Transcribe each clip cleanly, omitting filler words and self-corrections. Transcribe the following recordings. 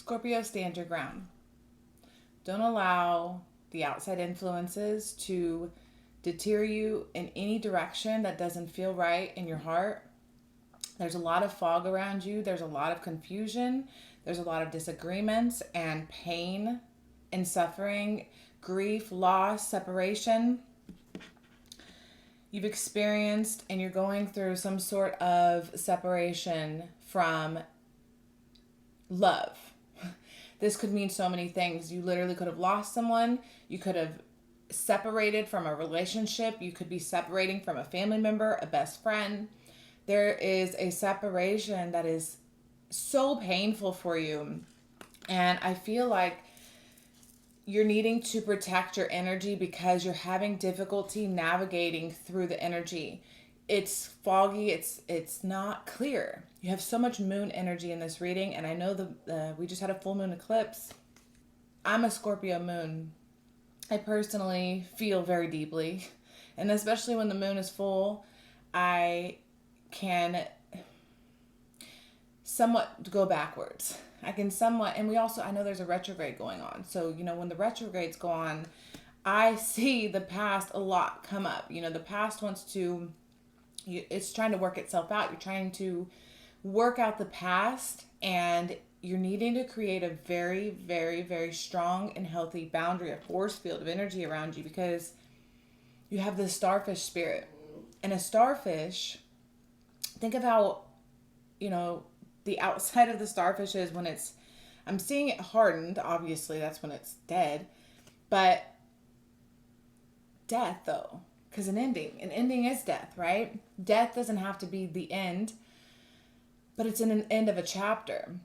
Scorpio, stand your ground. Don't allow the outside influences to deter you in any direction that doesn't feel right in your heart. There's a lot of fog around you. There's a lot of confusion. There's a lot of disagreements and pain and suffering, grief, loss, separation. You've experienced and you're going through some sort of separation from love. This could mean so many things. You literally could have lost someone. You could have separated from a relationship. You could be separating from a family member, a best friend. There is a separation that is so painful for you. And I feel like you're needing to protect your energy because you're having difficulty navigating through the energy. It's foggy. It's not clear. You have so much moon energy in this reading. And I know we just had a full moon eclipse. I'm a Scorpio moon. I personally feel very deeply. And especially when the moon is full, I can somewhat go backwards. I can somewhat, and I know there's a retrograde going on. So, when the retrogrades go on, I see the past a lot come up. The past it's trying to work itself out. You're trying to work out the past, and you're needing to create a very, very, very strong and healthy boundary, a force field of energy around you, because you have the starfish spirit. And a starfish, think of how, the outside of the starfish is when I'm seeing it hardened. Obviously, that's when it's dead. But death, though, because an ending is death, right? Death doesn't have to be the end, but it's an end of a chapter.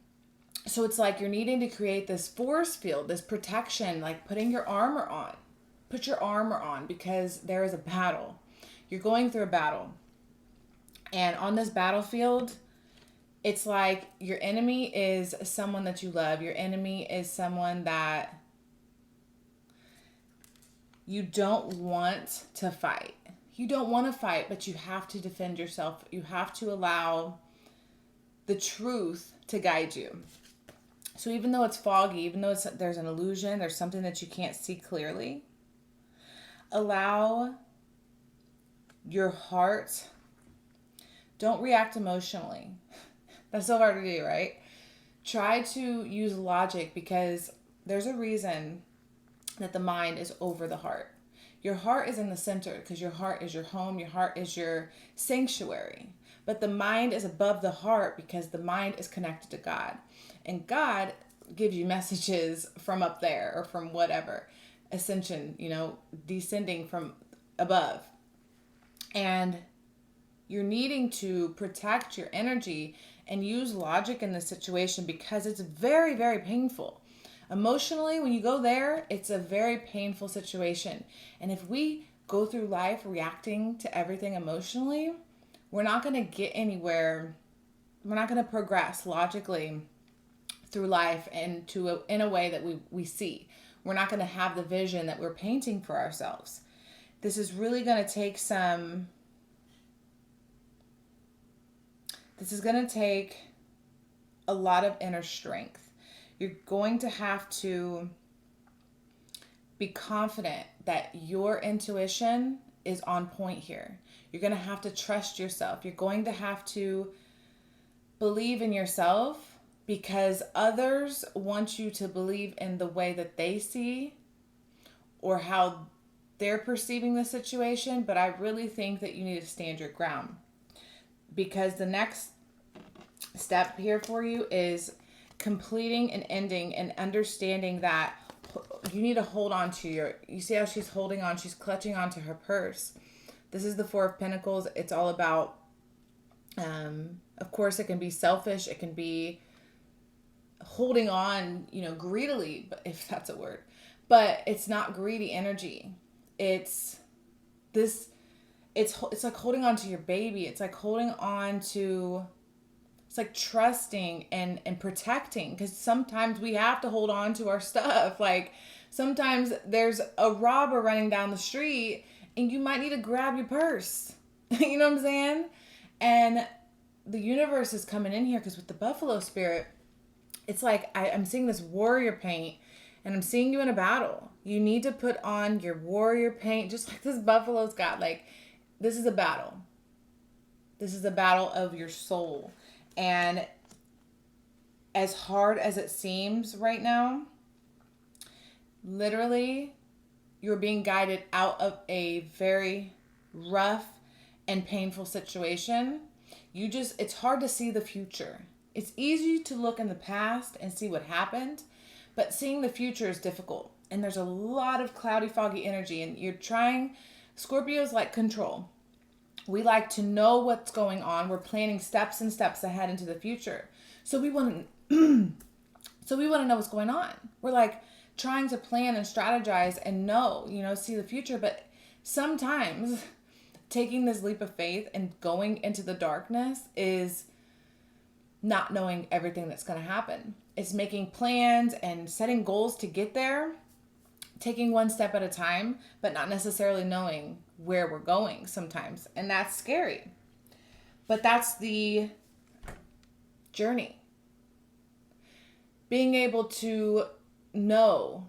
So it's like you're needing to create this force field, this protection, like putting your armor on. Put your armor on because there is a battle. You're going through a battle. And on this battlefield, it's like your enemy is someone that you love. Your enemy is someone that you don't want to fight. You don't want to fight, but you have to defend yourself. You have to allow the truth to guide you. So even though it's foggy, even though there's an illusion, there's something that you can't see clearly, allow your heart. Don't react emotionally. That's so hard to do, right? Try to use logic because there's a reason that the mind is over the heart. Your heart is in the center because your heart is your home. Your heart is your sanctuary. But the mind is above the heart because the mind is connected to God. And God gives you messages from up there or from whatever. Ascension, descending from above. And you're needing to protect your energy and use logic in this situation because it's very, very painful. Emotionally, when you go there, it's a very painful situation. And if we go through life reacting to everything emotionally, we're not going to get anywhere. We're not going to progress logically through life and in a way that we see. We're not going to have the vision that we're painting for ourselves. This is really going to take This is going to take a lot of inner strength. You're going to have to be confident that your intuition is on point here. You're going to have to trust yourself. You're going to have to believe in yourself because others want you to believe in the way that they see or how they're perceiving the situation. But I really think that you need to stand your ground. Because the next step here for you is completing and ending and understanding that you need to hold on to you see how she's holding on, she's clutching onto her purse. This is the Four of Pentacles. It's all about, of course, it can be selfish. It can be holding on, greedily, if that's a word. But it's not greedy energy. It's like holding on to your baby. It's like holding on to, it's like trusting and protecting. Because sometimes we have to hold on to our stuff. Like sometimes there's a robber running down the street and you might need to grab your purse. You know what I'm saying? And the universe is coming in here because with the buffalo spirit, It's like I'm seeing this warrior paint, and I'm seeing you in a battle. You need to put on your warrior paint, just like this buffalo's got. Like, this is a battle. This is a battle of your soul. And as hard as it seems right now, literally, you're being guided out of a very rough and painful situation. It's hard to see the future. It's easy to look in the past and see what happened, but seeing the future is difficult. And there's a lot of cloudy, foggy energy, and Scorpios like control. We like to know what's going on. We're planning steps and steps ahead into the future. So we want to know what's going on. We're like trying to plan and strategize and see the future, but sometimes taking this leap of faith and going into the darkness is not knowing everything that's going to happen. It's making plans and setting goals to get there, taking one step at a time, but not necessarily knowing where we're going sometimes. And that's scary. But that's the journey. Being able to know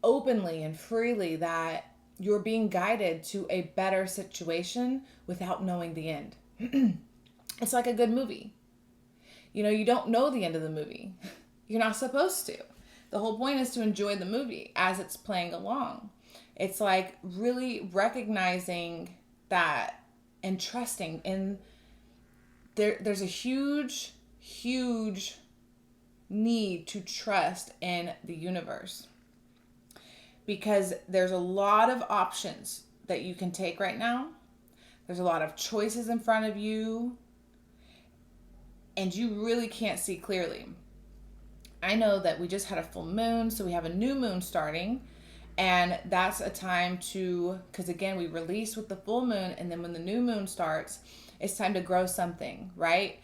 openly and freely that you're being guided to a better situation without knowing the end. It's like a good movie. You don't know the end of the movie. You're not supposed to. The whole point is to enjoy the movie as it's playing along. It's like really recognizing that and trusting in there's a huge, huge need to trust in the universe, because there's a lot of options that you can take right now. There's a lot of choices in front of you, and you really can't see clearly. I know that we just had a full moon, so we have a new moon starting, and that's a time because again, we release with the full moon, and then when the new moon starts, it's time to grow something, right?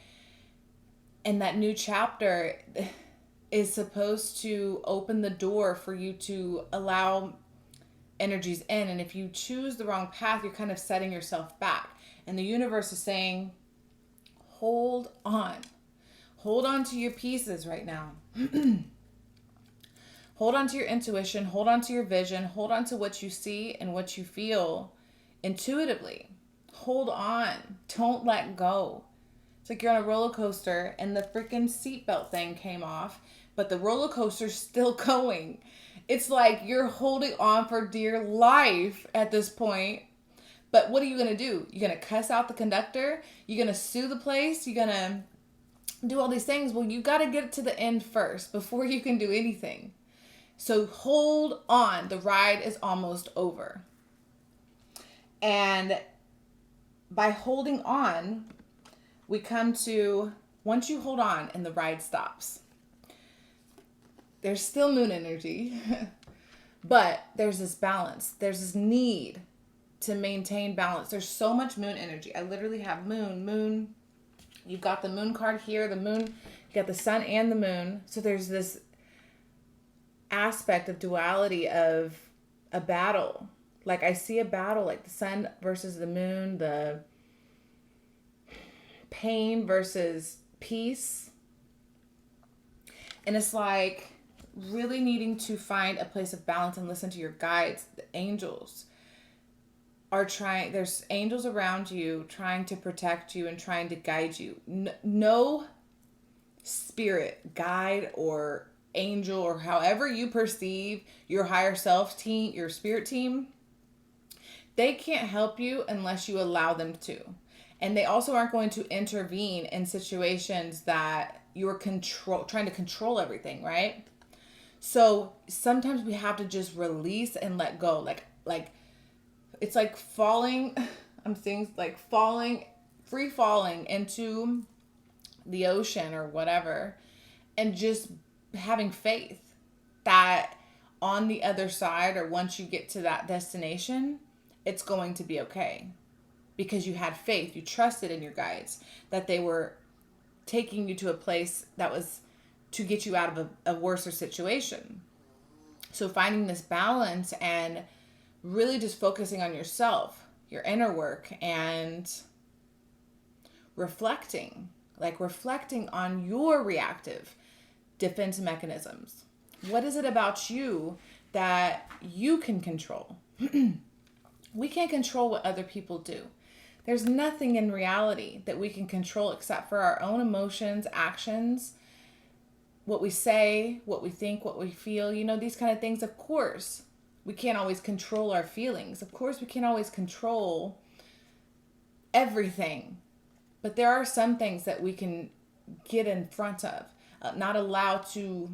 And that new chapter is supposed to open the door for you to allow energies in. And if you choose the wrong path, you're kind of setting yourself back. And the universe is saying, hold on. Hold on to your pieces right now. Hold on to your intuition. Hold on to your vision. Hold on to what you see and what you feel intuitively. Hold on. Don't let go. It's like you're on a roller coaster and the freaking seatbelt thing came off, but the roller coaster's still going. It's like you're holding on for dear life at this point. But what are you going to do? You're going to cuss out the conductor? You're going to sue the place? You're going to do all these things? Well, you got to get to the end first before you can do anything. So hold on. The ride is almost over. And by holding on, we come to, once you hold on and the ride stops, there's still moon energy, but there's this balance. There's this need to maintain balance. There's so much moon energy. I literally have moon. You've got the moon card here, the moon, you got the sun and the moon. So there's this aspect of duality of a battle. Like I see a battle, like the sun versus the moon, the pain versus peace. And it's like really needing to find a place of balance and listen to your guides. The angels are trying, there's angels around you trying to protect you and trying to guide you. No spirit, guide, or angel, or however you perceive your higher self team, your spirit team, they can't help you unless you allow them to. And they also aren't going to intervene in situations that you're trying to control everything, right? So sometimes we have to just release and let go. Like it's like falling, I'm seeing like free falling into the ocean or whatever, and just having faith that on the other side, or once you get to that destination, it's going to be okay. Because you had faith, you trusted in your guides, that they were taking you to a place that was to get you out of a worse situation. So finding this balance and really just focusing on yourself, your inner work, and reflecting on your reactive defense mechanisms? What is it about you that you can control? We can't control what other people do. There's nothing in reality that we can control except for our own emotions, actions, what we say, what we think, what we feel, these kind of things. Of course, we can't always control our feelings. Of course, we can't always control everything. But there are some things that we can get in front of, not allow to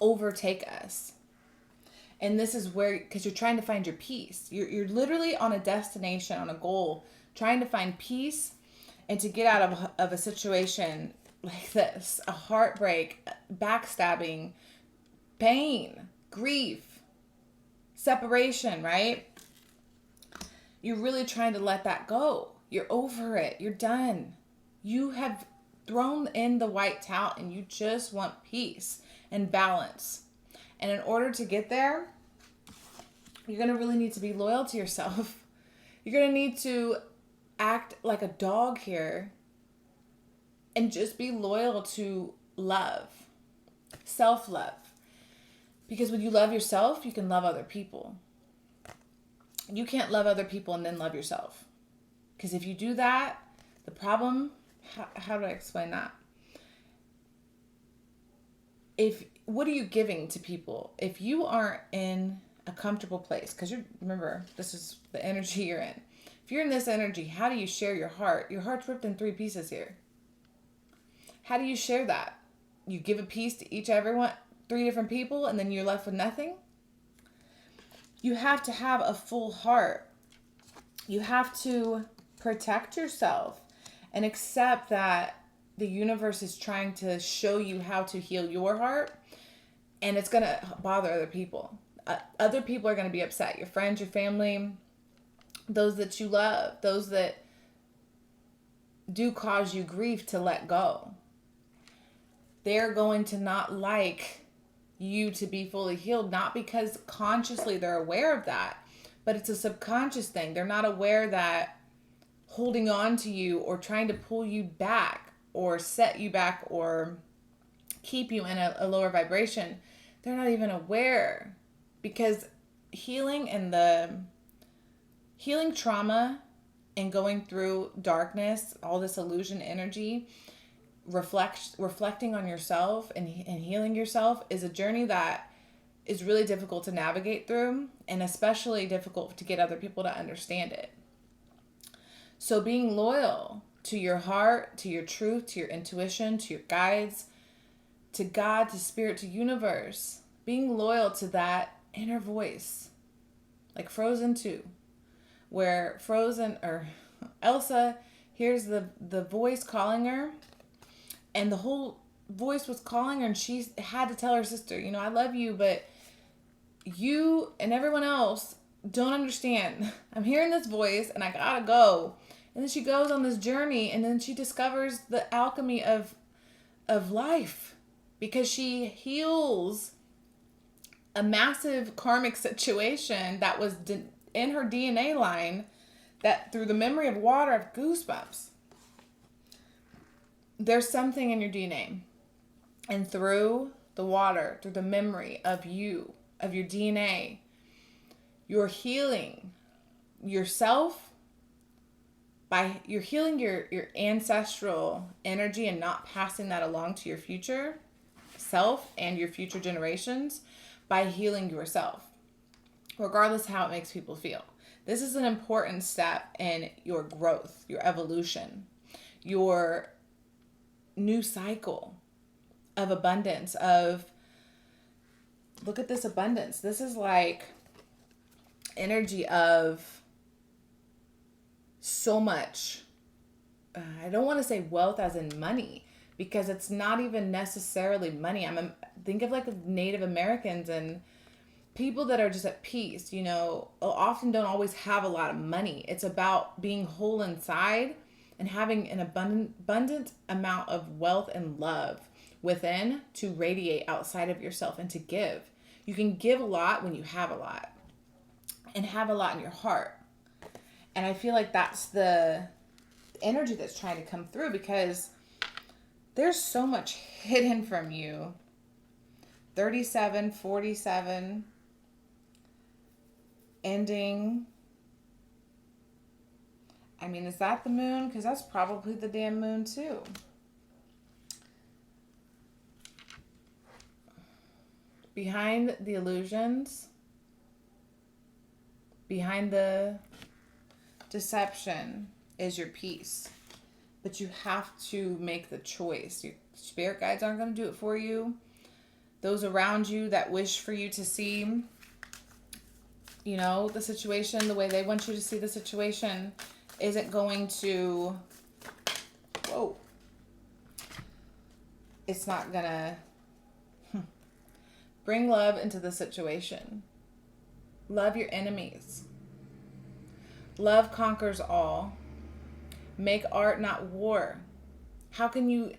overtake us. And this is where, because you're trying to find your peace. You're literally on a destination, on a goal, trying to find peace and to get out of a situation like this, a heartbreak, backstabbing, pain, grief, separation, right? You're really trying to let that go. You're over it. You're done. You have thrown in the white towel and you just want peace and balance. And in order to get there, you're going to really need to be loyal to yourself. You're going to need to act like a dog here and just be loyal to love, self-love. Because when you love yourself, you can love other people. You can't love other people and then love yourself. Because if you do that, the problem, how do I explain that? What are you giving to people? If you aren't in a comfortable place, because remember, this is the energy you're in. If you're in this energy, how do you share your heart? Your heart's ripped in 3 pieces here. How do you share that? You give a piece to everyone, 3 different people, and then you're left with nothing? You have to have a full heart. You have to protect yourself and accept that the universe is trying to show you how to heal your heart, and it's going to bother other people. Other people are going to be upset. Your friends, your family, those that you love, those that do cause you grief to let go. They're going to not like you to be fully healed, not because consciously they're aware of that, but it's a subconscious thing. They're not aware that holding on to you or trying to pull you back or set you back or keep you in a lower vibration, they're not even aware. Because healing trauma and going through darkness, all this illusion energy, reflecting on yourself and healing yourself is a journey that is really difficult to navigate through, and especially difficult to get other people to understand it. So being loyal to your heart, to your truth, to your intuition, to your guides, to God, to spirit, to universe, being loyal to that inner voice, like Frozen 2, where Elsa hears the voice calling her, and the whole voice was calling her, and she had to tell her sister, I love you, but you and everyone else don't understand. I'm hearing this voice and I gotta go. And then she goes on this journey, and then she discovers the alchemy of life, because she heals a massive karmic situation that was in her DNA line, that through the memory of water, I have goosebumps. There's something in your DNA, and through the water, through the memory of you, of your DNA, you're healing yourself. You're healing your ancestral energy and not passing that along to your future self and your future generations by healing yourself, regardless how it makes people feel. This is an important step in your growth, your evolution, your new cycle of abundance, look at this abundance. This is like energy of so much. I don't want to say wealth as in money, because it's not even necessarily money. Think of like Native Americans and people that are just at peace, often don't always have a lot of money. It's about being whole inside and having an abundant amount of wealth and love within to radiate outside of yourself and to give. You can give a lot when you have a lot, and have a lot in your heart. And I feel like that's the energy that's trying to come through, because there's so much hidden from you 37, 47, ending. I mean, is that the moon? Because that's probably the damn moon too. Behind the illusions, behind the deception is your peace. But you have to make the choice. Your spirit guides aren't going to do it for you. Those around you that wish for you to see, you know, the situation the way they want you to see the situation isn't going to, whoa, it's not going to bring love into the situation. Love your enemies. Love conquers all. Make art, not war. How can you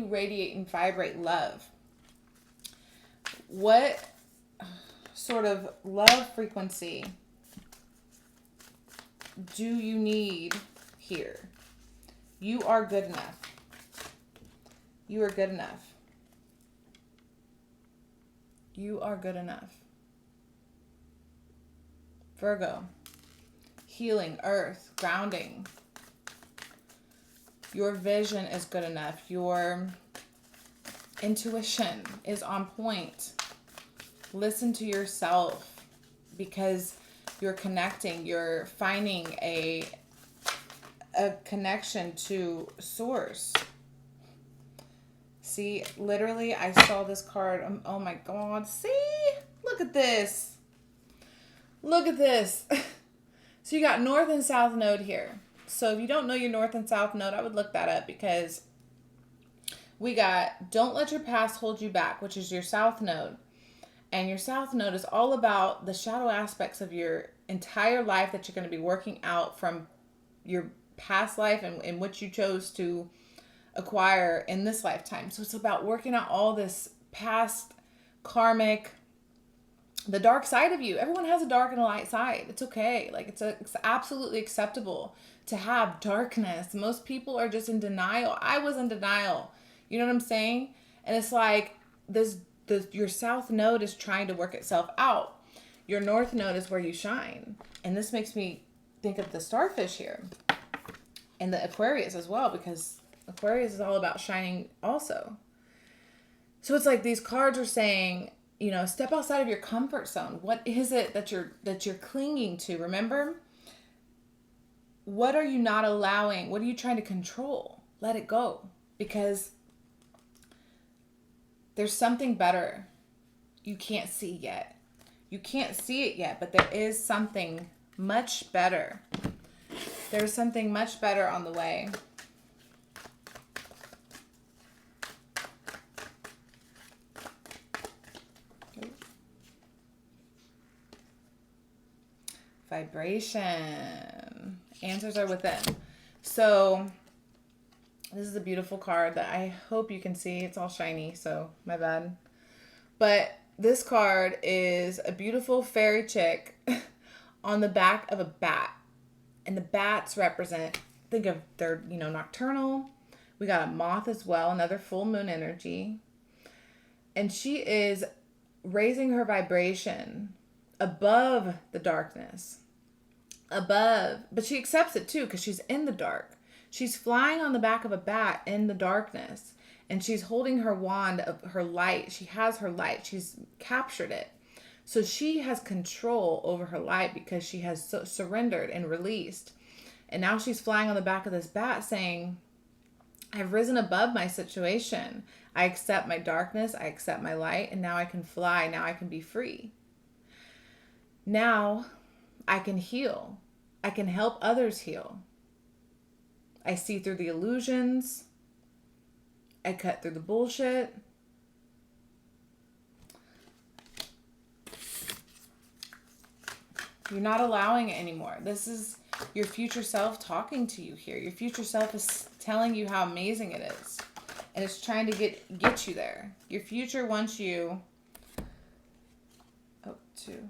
radiate and vibrate love? What sort of love frequency do you need here? You are good enough. You are good enough. You are good enough. Virgo. Healing, earth, grounding. Your vision is good enough. Your intuition is on point. Listen to yourself because you're connecting. You're finding a connection to source. See, literally, I saw this card. Oh my God. See? Look at this. Look at this. So you got North and South Node here. So if you don't know your North and South Node, I would look that up because we got Don't Let Your Past Hold You Back, which is your South Node. And your South Node is all about the shadow aspects of your entire life that you're going to be working out from your past life and what you chose to acquire in this lifetime. So it's about working out all this past karmic, the dark side of you. Everyone has a dark and a light side. It's okay. Like it's absolutely acceptable to have darkness. Most people are just in denial. I was in denial. You know what I'm saying? And it's like your South Node is trying to work itself out. Your North Node is where you shine. And this makes me think of the starfish here. And the Aquarius as well, because Aquarius is all about shining also. So it's like these cards are saying, you know, step outside of your comfort zone. What is it that you're clinging to? Remember? What are you not allowing? What are you trying to control? Let it go. Because there's something better you can't see yet. You can't see it yet, but there is something much better. There's something much better on the way. Vibration. Answers are within. So this is a beautiful card that I hope you can see. It's all shiny, so my bad. But this card is a beautiful fairy chick on the back of a bat. And the bats represent, think of they're, you know, nocturnal. We got a moth as well, another full moon energy. And she is raising her vibration above the darkness. Above. But she accepts it too because she's in the dark. She's flying on the back of a bat in the darkness. And she's holding her wand of her light. She has her light. She's captured it. So she has control over her light because she has surrendered and released. And now she's flying on the back of this bat saying, I've risen above my situation. I accept my darkness. I accept my light. And now I can fly. Now I can be free. Now I can heal. I can help others heal. I see through the illusions. I cut through the bullshit. You're not allowing it anymore. This is your future self talking to you here. Your future self is telling you how amazing it is. And it's trying to get you there. Your future wants you... Oh, two.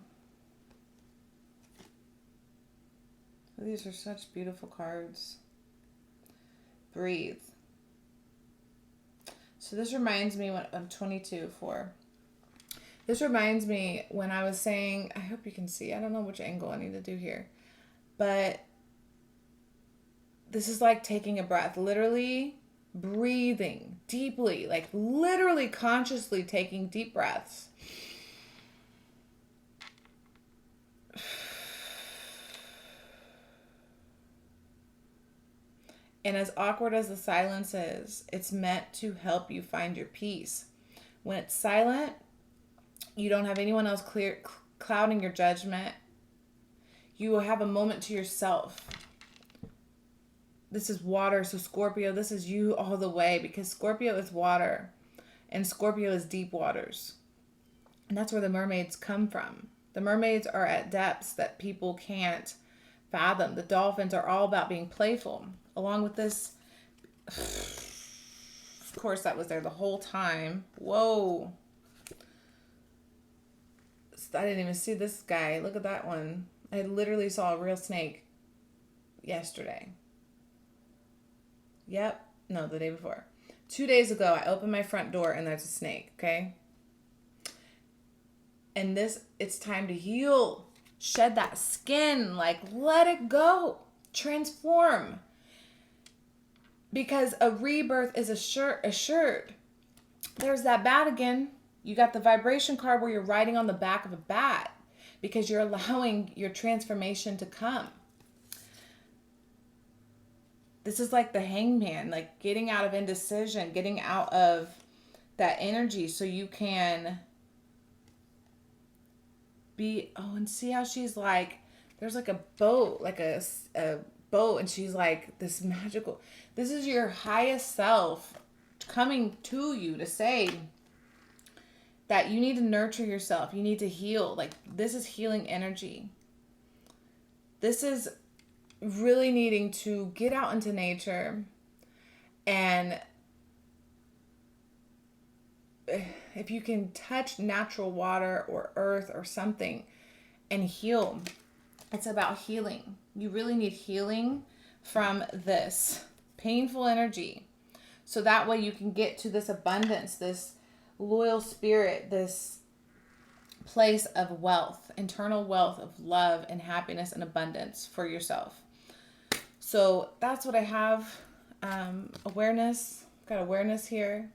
These are such beautiful cards. Breathe. So this reminds me when I'm 22 for This reminds me when I was saying, I hope you can see, I don't know which angle I need to do here, but this is like taking a breath, literally breathing deeply, like literally consciously taking deep breaths. And as awkward as the silence is, it's meant to help you find your peace. When it's silent, you don't have anyone else clouding your judgment. You will have a moment to yourself. This is water, so Scorpio, this is you all the way, because Scorpio is water and Scorpio is deep waters. And that's where the mermaids come from. The mermaids are at depths that people can't fathom. The dolphins are all about being playful. Along with this, of course, that was there the whole time. Whoa. I didn't even see this guy. Look at that one. I literally saw a real snake yesterday. Yep. No, the day before. 2 days ago, I opened my front door and there's a snake, okay? And it's time to heal. Shed that skin. Like, let it go. Transform. Because a rebirth is assured. There's that bat again. You got the vibration card where you're riding on the back of a bat because you're allowing your transformation to come. This is like the hangman, like getting out of indecision, getting out of that energy so you can be, and see how she's like, there's like a boat, like a boat, and she's like this magical, this is your highest self coming to you to say that you need to nurture yourself. You need to heal. Like, this is healing energy. This is really needing to get out into nature. And if you can touch natural water or earth or something and heal, it's about healing. You really need healing from this painful energy. So that way you can get to this abundance, this loyal spirit, this place of wealth, internal wealth of love and happiness and abundance for yourself. So that's what I have. Awareness, got awareness here,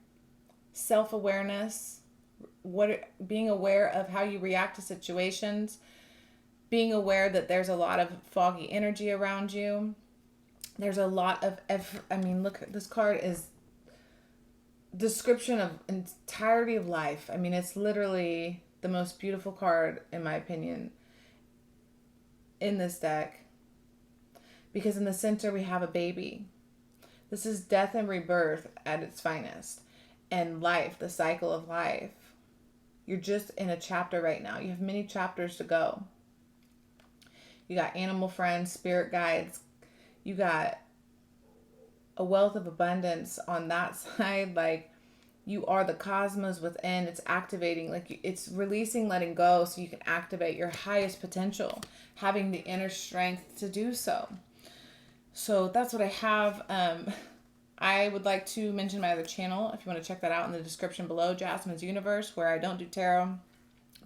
self-awareness, being aware of how you react to situations, being aware that there's a lot of foggy energy around you. There's a lot of, look, this card is description of entirety of life. I mean, it's literally the most beautiful card, in my opinion, in this deck. Because in the center, we have a baby. This is death and rebirth at its finest. And life, the cycle of life. You're just in a chapter right now. You have many chapters to go. You got animal friends, spirit guides. You got a wealth of abundance on that side. Like, you are the cosmos within. It's activating, like it's releasing, letting go so you can activate your highest potential, having the inner strength to do so. So that's what I have. I would like to mention my other channel if you want to check that out in the description below, Jasmine's Universe, where I don't do tarot,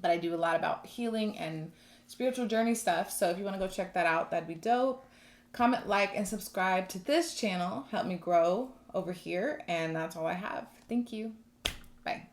but I do a lot about healing and spiritual journey stuff. So if you want to go check that out, that'd be dope. Comment, like, and subscribe to this channel. Help me grow over here. And that's all I have. Thank you. Bye.